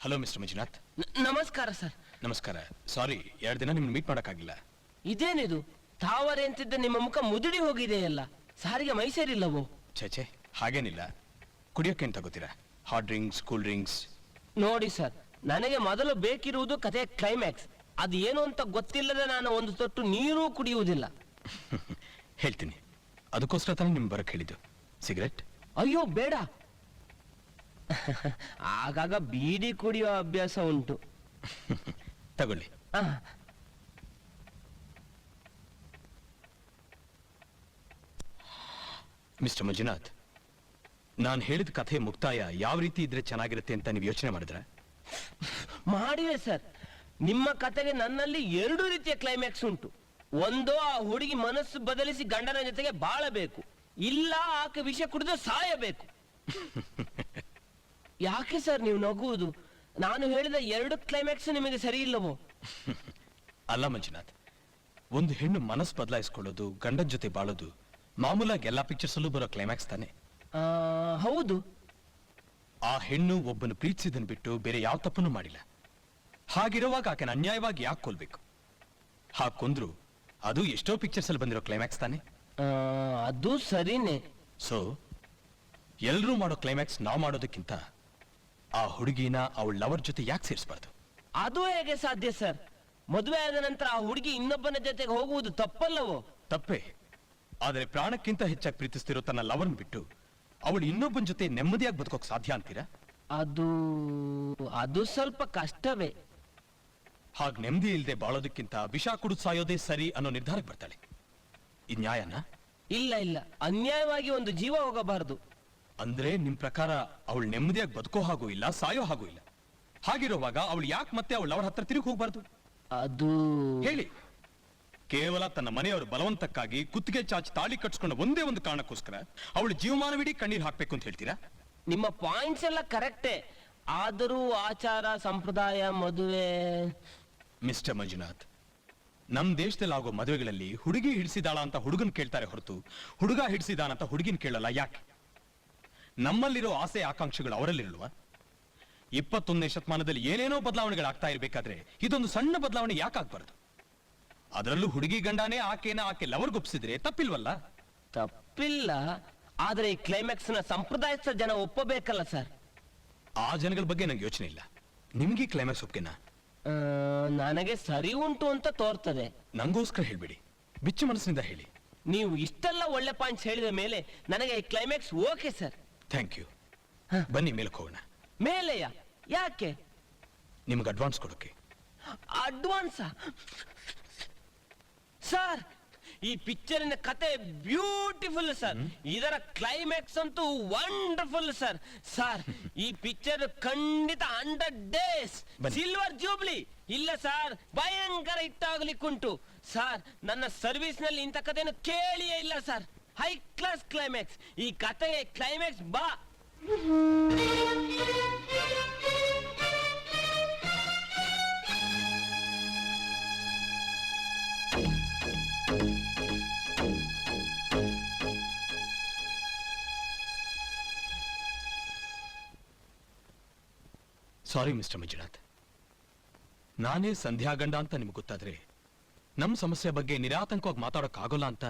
Hello mister Manjunath. ನಮಸ್ಕಾರ sir. ನಮಸ್ಕಾರ. ಸಾರಿ, 2 ದಿನ ನಿಮ್ಗೆ ಮೀಟ್ ಮಾಡೋಕ್ಕಾಗಿಲ್ಲ. ಇದೇನಿದು ತಾವರೆ ಅಂತಿದ್ದ ನಿಮ್ಮ ಮುಖ ಮುದುಡಿ ಹೋಗಿದೆಯಲ್ಲ, ಸಾರಿಗೆ ಮೈ ಸೇರಿಲ್ಲವೋ? ಛೇ, ಹಾಗೇನಿಲ್ಲ. ಕುಡಿಯೋಕೆ ಅಂತ ಗೊತ್ತೀರಾ? Hot drinks, cool drinks. ನೋಡಿ ಸರ್, ನನಗೆ ಮೊದಲು ಬೇಕಿರುವುದು ಕಥೆಯ ಕ್ಲೈಮ್ಯಾಕ್ಸ್. ಅದು ಏನು ಅಂತ ಗೊತ್ತಿಲ್ಲದೆ ನಾನು ಒಂದು ತೊಟ್ಟು ನೀರೂ ಕುಡಿಯುವುದಿಲ್ಲ. ಹೇಳ್ತೀನಿ, ಅದಕ್ಕೋಸ್ಕರ ತಾನೇ ನಿಮ್ಗೆ ಬರಕ್ಕೆ ಹೇಳಿದ್ದು. ಸಿಗರೆಟ್? ಅಯ್ಯೋ ಬೇಡ. ಆಗಾಗ ಬೀಡಿ ಕುಡಿಯೋ ಅಭ್ಯಾಸ ಉಂಟು. ತಗೊಳ್ಳಿ. ಮಿಸ್ಟರ್ ಮಂಜುನಾಥ್, ನಾನು ಹೇಳಿದ ಕಥೆ ಮುಕ್ತಾಯ ಯಾವ ರೀತಿ ಇದ್ರೆ ಚೆನ್ನಾಗಿರುತ್ತೆ ಅಂತ ನೀವು ಯೋಚನೆ ಮಾಡಿದ್ರೆ? ಮಾಡಿದೆ ಸರ್. ನಿಮ್ಮ ಕಥೆಗೆ ನನ್ನಲ್ಲಿ 2 ರೀತಿಯ ಕ್ಲೈಮ್ಯಾಕ್ಸ್ ಉಂಟು. ಒಂದು, ಆ ಹುಡುಗಿ ಮನಸ್ಸು ಬದಲಿಸಿ ಗಂಡನ ಜೊತೆಗೆ ಬಾಳಬೇಕು, ಇಲ್ಲ ಆಕೆ ವಿಷ ಕುಡಿದು ಸಾಯಬೇಕು. ಯಾಕೆ ಸರ್ ನೀವು ನಗುವುದು? ನಾನು ಹೇಳಿದ 2 ಕ್ಲೈಮ್ಯಾಕ್ಸ್ ನಿಮಗೆ ಸರಿ ಇಲ್ಲವೋ? ಅಲ್ಲ ಮಂಜುನಾಥ್, ಒಂದು ಹೆಣ್ಣು ಮನಸ್ಸು ಬದಲಾಯಿಸ್ಕೊಳ್ಳೋದು, ಗಂಡನ ಜೊತೆ ಬಾಳೋದು ಮಾಮೂಲಾಗಿ ಎಲ್ಲಾ ಪಿಕ್ಚರ್ಸ್ ಅಲ್ಲೂ ಬರೋ ಕ್ಲೈಮ್ಯಾಕ್ಸ್ ತಾನೆ? ಹೌದು. ಆ ಹೆಣ್ಣು ಒಬ್ಬನು ಪ್ರೀತಿಸಿದನ್ ಬಿಟ್ಟು ಬೇರೆ ಯಾವ ತಪ್ಪನ್ನು ಮಾಡಿಲ್ಲ. ಹಾಗಿರುವಾಗ ಆಕೆನ ಅನ್ಯಾಯವಾಗಿ ಯಾಕೆ ಕೊಲ್ಬೇಕು? ಹಾಗೆ ಕೊಂದ್ರು ಅದು ಎಷ್ಟೋ ಪಿಕ್ಚರ್ಸ್ ಅಲ್ಲಿ ಬಂದಿರೋ ಕ್ಲೈಮ್ಯಾಕ್ಸ್ ತಾನೆ? ಅದು ಸರಿನೇ. ಸೊ ಎಲ್ರೂ ಮಾಡೋ ಕ್ಲೈಮ್ಯಾಕ್ಸ್ ನಾವು ಮಾಡೋದಕ್ಕಿಂತ ಆ ಹುಡುಗಿನ ಅವಳ ಲವರ್ ಜೊತೆ ಯಾಕೆ ಸೇರಿಸಬಾರ್ದು? ಅದು ಹೇಗೆ ಸಾಧ್ಯ ಸರ್? ಮದುವೆ ಆದ ನಂತರ ಆ ಹುಡುಗಿ ಇನ್ನೊಬ್ಬನ ಜೊತೆಗೆ ಹೋಗುವುದು ತಪ್ಪಲ್ಲವೋ? ತಪ್ಪೇ. ಆದರೆ ಪ್ರಾಣಕ್ಕಿಂತ ಹೆಚ್ಚಾಗಿ ಪ್ರೀತಿಸ್ತಿರೋ ತನ್ನ ಲವರ್ನ್ ಬಿಟ್ಟು ಅವಳು ಇನ್ನೊಬ್ಬನ ಜೊತೆ ನೆಮ್ಮದಿಯಾಗಿ ಬದುಕೋಕ್ ಸಾಧ್ಯ ಅಂತೀರಾ? ಅದು ಸ್ವಲ್ಪ ಕಷ್ಟವೇ. ಹಾಗೆ ನೆಮ್ಮದಿ ಇಲ್ಲದೆ ಬಾಳೋದಕ್ಕಿಂತ ವಿಷ ಕುಡಿದು ಸಾಯೋದೇ ಸರಿ ಅನ್ನೋ ನಿರ್ಧಾರಕ್ಕೆ ಬರ್ತಾಳೆ. ಈ ನ್ಯಾಯನಾ? ಇಲ್ಲ, ಅನ್ಯಾಯವಾಗಿ ಒಂದು ಜೀವ ಹೋಗಬಾರದು. ಅಂದ್ರೆ ನಿಮ್ ಪ್ರಕಾರ ಅವಳು ನೆಮ್ಮದಿಯಾಗಿ ಬದುಕೋ ಹಾಗೂ ಇಲ್ಲ, ಸಾಯೋ ಹಾಗೂ ಇಲ್ಲ. ಹಾಗಿರುವಾಗ ಅವಳು ಯಾಕೆ ಮತ್ತೆ ಅವಳ ಲವರ್ ಹತ್ರ ತಿರುಗಿ ಹೋಗ್ಬಾರ್ದು? ಅದು ಹೇಳಿ. ಕೇವಲ ತನ್ನ ಮನೆಯವರು ಬಲವಂತಕ್ಕಾಗಿ ಕುತ್ತಿಗೆ ಚಾಚಿ ತಾಳಿ ಕಟ್ಸ್ಕೊಂಡ ಒಂದೇ ಒಂದು ಕಾರಣಕ್ಕೋಸ್ಕರ ಅವಳು ಜೀವಮಾನವಿಡೀ ಕಣ್ಣೀರು ಹಾಕ್ಬೇಕು ಅಂತ ಹೇಳ್ತೀರಾ? ನಿಮ್ಮ ಪಾಯಿಂಟ್ಸ್ ಎಲ್ಲ ಕರೆಕ್ಟೇ. ಆದರೂ ಆಚಾರ ಸಂಪ್ರದಾಯ, ಮದುವೆ. ಮಿಸ್ಟರ್ ಮಂಜುನಾಥ್, ನಮ್ ದೇಶದಲ್ಲಿ ಆಗೋ ಮದುವೆಗಳಲ್ಲಿ ಹುಡುಗಿ ಹಿಡಿಸಿದಾಳ ಅಂತ ಹುಡುಗನ್ ಕೇಳ್ತಾರೆ ಹೊರತು ಹುಡುಗ ಹಿಡಿಸಿದಾನಂತ ಹುಡುಗಿನ ಕೇಳಲ್ಲ. ಯಾಕೆ? ನಮ್ಮಲ್ಲಿರೋ ಆಸೆ ಆಕಾಂಕ್ಷೆಗಳು ಅವರಲ್ಲಿರುತ್ತವಾ? 21ನೇ ಶತಮಾನದಲ್ಲಿ ಏನೇನೋ ಬದಲಾವಣೆಗಳಾಗ್ತಾ ಇರ್ಬೇಕಾದ್ರೆ ಇದೊಂದು ಸಣ್ಣ ಬದಲಾವಣೆ ಯಾಕಾಗ್ಬಾರ್ದು? ಅದರಲ್ಲೂ ಹುಡುಗಿ ಗಂಡನೇ ಆಕೆ ಲವರ್ಗೊಪ್ಸಿದ್ರೆ ತಪ್ಪಿಲ್ವಲ್ಲ? ತಪ್ಪಿಲ್ಲ. ಆದ್ರೆ ಈ ಕ್ಲೈಮ್ಯಾಕ್ಸ್ ನ ಸಂಪ್ರದಾಯಸ್ಥ ಜನ ಒಪ್ಪಬೇಕಲ್ಲ ಸರ್? ಆ ಜನಗಳ ಬಗ್ಗೆ ನಂಗೆ ಯೋಚನೆ ಇಲ್ಲ. ನಿಮ್ಗೆ ಕ್ಲೈಮ್ಯಾಕ್ಸ್ ಒಪ್ಗೆನಾ? ನನಗೆ ಸರಿ ಉಂಟು ಅಂತ ತೋರ್ತದೆ. ನಂಗೋಸ್ಕರ ಹೇಳ್ಬಿಡಿ, ಬಿಚ್ಚು ಮನಸ್ಸಿನಿಂದ ಹೇಳಿ. ನೀವು ಇಷ್ಟೆಲ್ಲ ಒಳ್ಳೆ ಪಾಯಿಂಟ್ಸ್ ಹೇಳಿದ ಮೇಲೆ ನನಗೆ ಈ climax okay sir. Thank you. ಬನ್ನಿ ಮೇಲಕ್ಕೆ ಹೋಗೋಣ. ಮೇಲೆಯಾ? ಯಾಕೆ? ನಿಮ್ಗೆ ಅಡ್ವಾನ್ಸ್ ಕೊಡೋಕೆ. ಅಡ್ವಾನ್ಸಾ? ಸರ್, ಈ ಪಿಕ್ಚರಿನ ಕತೆ ಬ್ಯೂಟಿಫುಲ್ ಸರ್. ಇದರ ಕ್ಲೈಮ್ಯಾಕ್ಸ್ ಅಂತೂ ವಂಡರ್ಫುಲ್ ಸರ್. ಸರ್, ಈ ಪಿಕ್ಚರ್ ಖಂಡಿತ 100 days ಸಿಲ್ವರ್ ಜೂಬ್ಲಿ. ಇಲ್ಲ ಸರ್, ಭಯಂಕರ ಹಿಟ್ಟಾಗ್ಲಿಕ್ಕುಂಟು ಸರ್. ನನ್ನ ಸರ್ವಿಸ್ ನಲ್ಲಿ ಇಂಥ ಕಥೆಯನ್ನು ಕೇಳಿಯೇ ಇಲ್ಲ ಸರ್. High class climax. ಈ ಕಥೆಗೆ ಕ್ಲೈಮ್ಯಾಕ್ಸ್ ಬಾ. ಸಾರಿ ಮಿಸ್ಟರ್ ಮಂಜುನಾಥ್, ನಾನೇ ಸಂಧ್ಯಾ ಗಂಡ ಅಂತ ನಿಮ್ಗೆ ಗೊತ್ತಾದ್ರೆ ನಮ್ಮ ಸಮಸ್ಯೆ ಬಗ್ಗೆ ನಿರಾತಂಕವಾಗಿ ಮಾತಾಡೋಕ್ಕಾಗೋಲ್ಲ ಅಂತ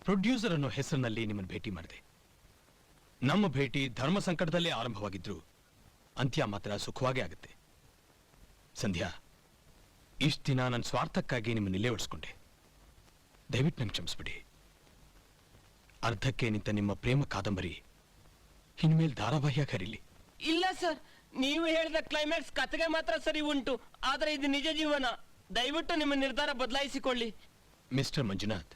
ಪ್ರೊಡ್ಯೂಸರ್ ಅನ್ನೋ ಹೆಸರಿನಲ್ಲಿ ನಿಮ್ಮನ್ನು ಭೇಟಿ ಮಾಡಿದೆ. ನಮ್ಮ ಭೇಟಿ ಧರ್ಮ ಸಂಕಟದಲ್ಲೇ ಆರಂಭವಾಗಿದ್ರು ಅಂತ್ಯ ಮಾತ್ರ ಸುಖವಾಗೇ ಆಗುತ್ತೆ. ಸಂಧ್ಯಾ, ಇಷ್ಟು ದಿನ ನನ್ನ ಸ್ವಾರ್ಥಕ್ಕಾಗಿ ನಿಮ್ಮನ್ನು ಇಲ್ಲೇ ಉಳಿಸ್ಕೊಂಡೆ. ದಯವಿಟ್ಟು ನಂಗೆ ಕ್ಷಮಿಸ್ಬಿಡಿ. ಅರ್ಧಕ್ಕೆ ನಿಂತ ನಿಮ್ಮ ಪ್ರೇಮ ಕಾದಂಬರಿ ಇನ್ಮೇಲೆ ಧಾರಾವಾಹಿಯಾಗಿ ಹರಿಲಿ. ಇಲ್ಲ ಸರ್, ನೀವು ಹೇಳಿದ ಕ್ಲೈಮ್ಯಾಕ್ಸ್ ಕಥೆಗೆ ಮಾತ್ರ ಸರಿ ಉಂಟು, ಆದ್ರೆ ಇದು ನಿಜ ಜೀವನ. ದಯವಿಟ್ಟು ನಿಮ್ಮ ನಿರ್ಧಾರ ಬದಲಾಯಿಸಿಕೊಳ್ಳಿ. ಮಿಸ್ಟರ್ ಮಂಜುನಾಥ್,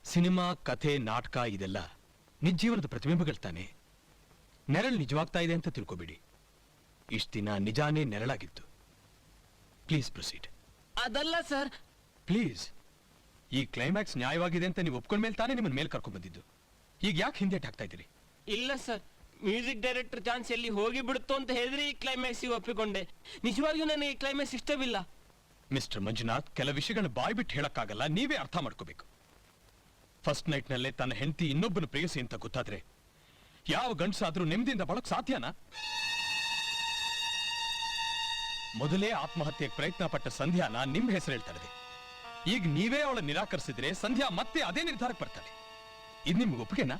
ಸಿನಿಮಾ, ಕಥೆ, ನಾಟಕ ಇದೆಲ್ಲ ನಿಜ ಜೀವನದ ಪ್ರತಿಬಿಂಬಗಳು ತಾನೆ. ನೆರಳು ನಿಜವಾಗ್ತಾ ಇದೆ ಅಂತ ತಿಳ್ಕೊಬೇಡಿ. ಇಷ್ಟು ದಿನ ನಿಜಾನೇ ನೆರಳಾಗಿತ್ತು. Please proceed. ಅದಲ್ಲ ಸರ್. ಪ್ಲೀಸ್. ಈ ಕ್ಲೈಮ್ಯಾಕ್ಸ್ ನ್ಯಾಯವಾಗಿದೆ ಅಂತ ನೀವು ಒಪ್ಕೊಂಡ ಮೇಲೆ ತಾನೇ ನಿಮ್ಮನ್ನ ಮೇಲೆ ಕರ್ಕೊಂಡ್ ಬಂದಿದ್ದು. ಈಗ ಯಾಕೆ ಹಿಂದೆ ಹಾಕ್ತಾ ಇದ್ದೀರಿ? ಇಲ್ಲ ಸರ್, ಮ್ಯೂಸಿಕ್ ಡೈರೆಕ್ಟರ್ ಚಾನ್ಸ್ ಎಲ್ಲಿ ಹೋಗಿ ಬಿಡುತ್ತೋ ಅಂತ ಹೇಳಿದ್ರೆ ಈ ಕ್ಲೈಮ್ಯಾಕ್ಸ್ ಒಪ್ಪಿಕೊಂಡೆ. ನಿಜವಾಗಿಯೂ ನನಗೆ ಈ ಕ್ಲೈಮ್ಯಾಕ್ಸ್ ಇಷ್ಟವಿಲ್ಲ. ಮಿಸ್ಟರ್ ಮಂಜುನಾಥ್, ಕೆಲ ವಿಷಯಗಳನ್ನ ಬಾಯ್ ಬಿಟ್ಟು ಹೇಳಕ್ಕಾಗಲ್ಲ, ನೀವೇ ಅರ್ಥ ಮಾಡ್ಕೋಬೇಕು. ಫಸ್ಟ್ ನೈಟ್ ನಲ್ಲೇ ತನ್ನ ಹೆಂಡತಿ ಇನ್ನೊಬ್ಬನ ಪ್ರೇಯಸಿ ಅಂತ ಗೊತ್ತಾದ್ರೆ ಯಾವ ಗಂಡಸಾದ್ರೂ ನೆಮ್ಮದಿಯಿಂದ ಬಾಳಕ್ ಸಾಧ್ಯನಾ? ಮೊದಲೇ ಆತ್ಮಹತ್ಯೆಗೆ ಪ್ರಯತ್ನ ಪಟ್ಟ ಸಂಧ್ಯಾನ ನಿಮ್ ಹೆಸರು ಹೇಳ್ತಾ ಇದ್ದೆ. ಈಗ ನೀವೇ ಅವಳ ನಿರಾಕರಿಸಿದ್ರೆ ಸಂಧ್ಯಾ ಮತ್ತೆ ಅದೇ ನಿರ್ಧಾರಕ್ಕೆ ಬರ್ತಾಳೆ. ಇದು ನಿಮ್ಗೆ ಒಪ್ಪಿಗೆನಾ?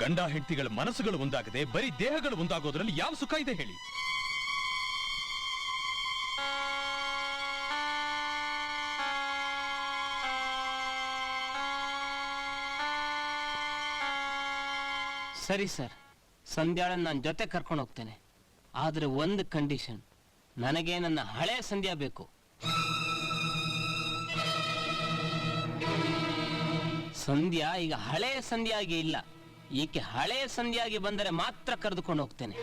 ಗಂಡ ಹೆಂಡತಿಗಳ ಮನಸ್ಸುಗಳು ಒಂದಾಗದೆ ಬರೀ ದೇಹಗಳು ಒಂದಾಗೋದ್ರಲ್ಲಿ ಯಾವ ಸುಖ ಇದೆ ಹೇಳಿ? ಸರಿ ಸರ್, ಸಂಧ್ಯಾಳನ್ನ ನಾನು ಜೊತೆ ಕರ್ಕೊಂಡು ಹೋಗ್ತೇನೆ. ಆದ್ರೆ ಒಂದು ಕಂಡೀಷನ್, ನನಗೆ ನನ್ನ ಹಳೆ ಸಂಧ್ಯಾ ಬೇಕು. ಸಂಧ್ಯಾ ಈಗ ಹಳೆಯ ಸಂಧ್ಯಾಗಿ ಇಲ್ಲ. ಈಕೆ ಹಳೆಯ ಸಂಧ್ಯಾಗಿ ಬಂದರೆ ಮಾತ್ರ ಕರೆದುಕೊಂಡು ಹೋಗ್ತೇನೆ.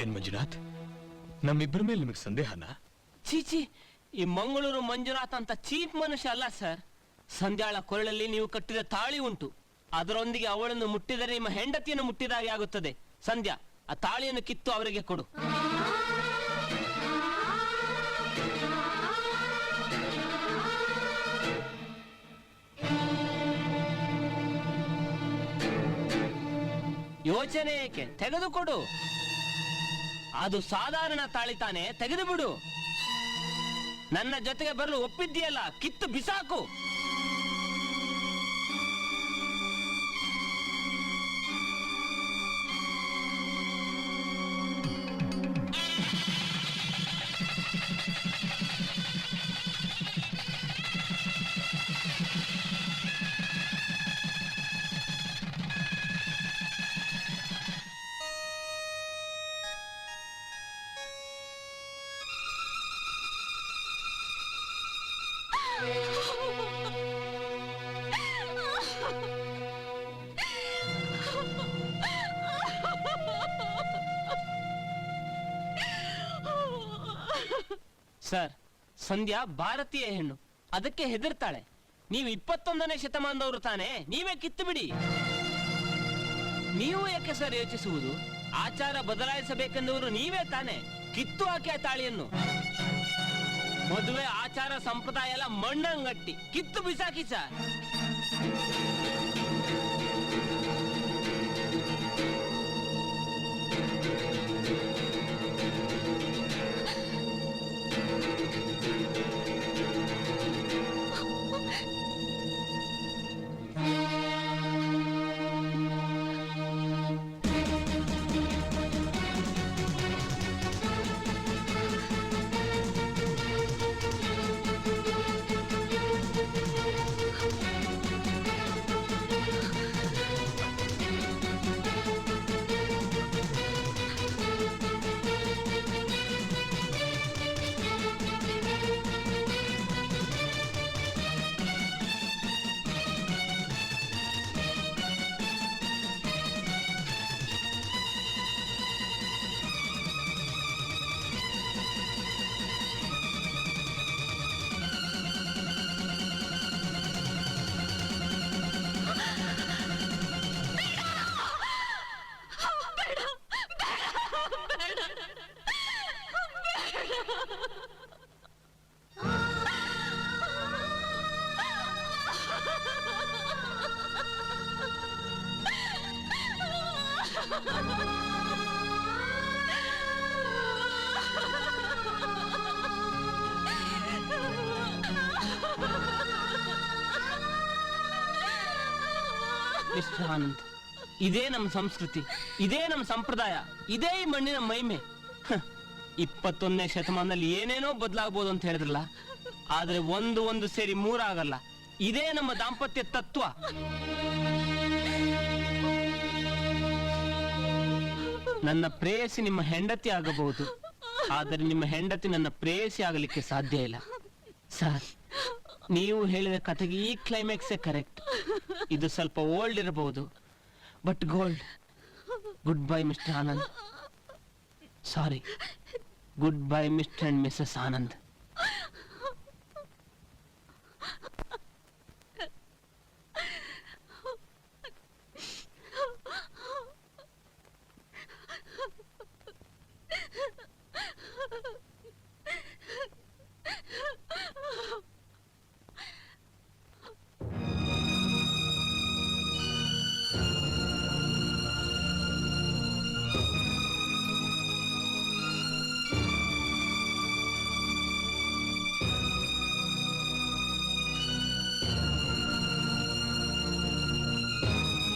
ಏನ್ ಮಂಜುನಾಥ್, ನಮ್ಮಿಬ್ಬರ ಮೇಲೆ ನಿಮಗೆ ಸಂದೇಹನಾ? ಚೀಚಿ, ಈ ಮಂಗಳೂರು ಮಂಜುನಾಥ್ ಅಂತ ಚೀಪ್ ಮನುಷ್ಯ ಅಲ್ಲ ಸರ್. ಸಂಧ್ಯಾಳ ಕೊರಳಲ್ಲಿ ನೀವು ಕಟ್ಟಿದ ತಾಳಿ ಉಂಟು. ಅದರೊಂದಿಗೆ ಅವಳನ್ನು ಮುಟ್ಟಿದರೆ ನಿಮ್ಮ ಹೆಂಡತಿಯನ್ನು ಮುಟ್ಟಿದಾಗೆ ಆಗುತ್ತದೆ. ಸಂಧ್ಯಾ, ಆ ತಾಳಿಯನ್ನು ಕಿತ್ತು ಅವರಿಗೆ ಕೊಡು. ಯೋಚನೆ ಏಕೆ, ತೆಗೆದುಕೊಡು. ಅದು ಸಾಧಾರಣ ತಾಳಿ ತಾನೆ, ತೆಗೆದು ಬಿಡು. ನನ್ನ ಜೊತೆಗೆ ಬರಲು ಒಪ್ಪಿದ್ದೀಯಲ್ಲ, ಕಿತ್ತು ಬಿಸಾಕು. ಸರ್, ಸಂಧ್ಯಾ ಭಾರತೀಯ ಹೆಣ್ಣು, ಅದಕ್ಕೆ ಹೆದರ್ತಾಳೆ. ನೀವು 21ನೇ ಶತಮಾನದವರು ತಾನೆ, ನೀವೇ ಕಿತ್ತು ಬಿಡಿ. ನೀವು ಯಾಕೆ ಸರ್ ಯೋಚಿಸುವುದು? ಆಚಾರ ಬದಲಾಯಿಸಬೇಕೆಂದವರು ನೀವೇ ತಾನೆ. ಕಿತ್ತು ಹಾಕಿ ಆ ತಾಳಿಯನ್ನು. ಮದುವೆ ಆಚಾರ ಸಂಪ್ರದಾಯ ಎಲ್ಲ ಮಣ್ಣಂಗಟ್ಟಿ ಕಿತ್ತು ಬಿಸಾಕಿ ಸರ್. ಮಿಸ್ಟರ್ ಆನಂದ್, ಇದೇ ನಮ್ಮ ಸಂಸ್ಕೃತಿ, ಇದೇ ನಮ್ಮ ಸಂಪ್ರದಾಯ, ಇದೇ ಈ ಮಣ್ಣಿನ ಮಹಿಮೆ. 21ನೇ ಶತಮಾನದಲ್ಲಿ ಏನೇನೋ ಬದಲಾಗಬಹುದು ಅಂತ ಹೇಳಿದ್ರಲ್ಲ, ಆದ್ರೆ ಒಂದು ಸೇರಿ ಮೂರಾಗಲ್ಲ. ಇದೇ ನಮ್ಮ ದಾಂಪತ್ಯ ತತ್ವ. ನನ್ನ ಪ್ರೇಯಸಿ ನಿಮ್ಮ ಹೆಂಡತಿ ಆಗಬಹುದು, ಆದರೆ ನಿಮ್ಮ ಹೆಂಡತಿ ನನ್ನ ಪ್ರೇಯಸಿ ಆಗಲಿಕ್ಕೆ ಸಾಧ್ಯ ಇಲ್ಲ. ಸರ್, ನೀವು ಹೇಳಿದ ಕಥೆಗೆ ಈ ಕ್ಲೈಮ್ಯಾಕ್ಸೇ ಕರೆಕ್ಟ್. ಇದು ಸ್ವಲ್ಪ ಓಲ್ಡ್ ಇರಬಹುದು, but gold. Good bye mister Anand. Sorry, good bye mister and Mrs Anand.